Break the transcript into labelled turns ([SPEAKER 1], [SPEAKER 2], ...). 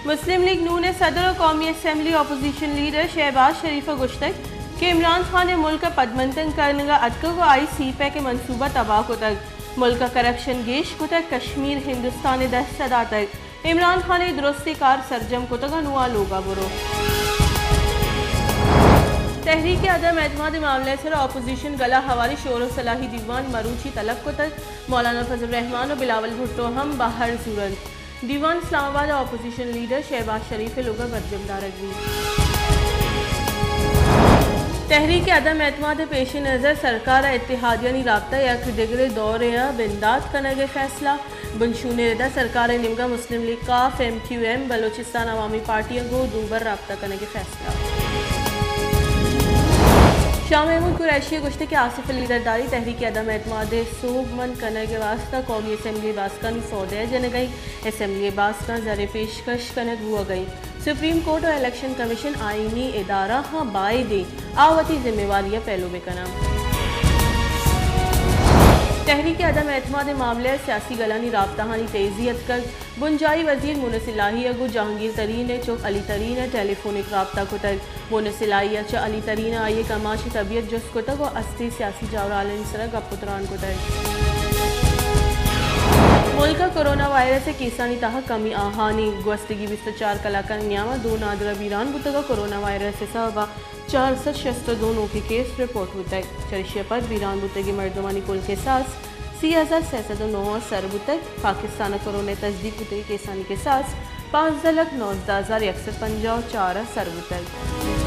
[SPEAKER 1] مسلم league نون نے صدر قومی اسمبلی اپوزیشن لیڈر شہباز شریف کو گشتگ کہ عمران خان نے ملک کا پدمنتن کرنے کا اتکا کو آئی سی پے کے منصوبہ تباہ کو تک ملک کا کرپشن گیش کو تک کشمیر ہندوستان دست صدا تک عمران خان نے درستی کار سرجم کو تک نوا لوگا برو تحریک عدم اعتماد معاملے سے اپوزیشن گلا حوالی شور و صلاحی دیوان مروچی طلب کو تک مولانا فضل الرحمان و بلاول بھٹو ہم باہر صورت دیوان اسلام آباد اپوزیشن لیڈر شہباز شریف لوگا برجم دارگی تحریک عدم اعتماد پیش نظر سرکار اتحادیانی رابطہ یک دیگر دور بنداد کنگ فیصلہ بنشون ردا سرکار نمگا مسلم لیگ کاف ایم کیو ایم بلوچستان عوامی پارٹی کو دوبر رابطہ کنگ فیصلہ شاہ محمود قریشی گشتے کے آصف علی درداری تحریک عدم اعتماد سوگ من کنگ واسطہ قومی اسمبلی باسکانی سودے جن گئی اسمبلی باسکان زر پیشکش کنگ ہوا گئی سپریم کورٹ اور الیکشن کمیشن آئینی ادارہ ہاں بائے دے آواتی ذمہ واریہ پہلو میں کنا تحریک عدم اعتماد معاملے سیاسی گلانی رابطہ ہانی تیزیت کر بنجائی وزیر مونس الہی اگو جہانگیر ترین چوک علی ترین ٹیلی فونک رابطہ کو تک مونس الہی چا علی ترین آئیے کماشی طبیعت جس کو تک اور استی سیاسی جاورالن سرگ اپتران کو تک ملک کرونا وائرس کیسانی تاہ کمی آہانی گوستگی 24 کلاکان نیامہ دو نادرہ بیران بتگا کرونا وائرس سببا 462 نو کی کیس رپورٹ ہوتک چرشیہ پر بیران بتگی مردمانی کل کے ساس 30,609 اور سر بتک پاکستان کرونا تصدیق بتگی کیسانی کے ساس 5,19,150 سر بتک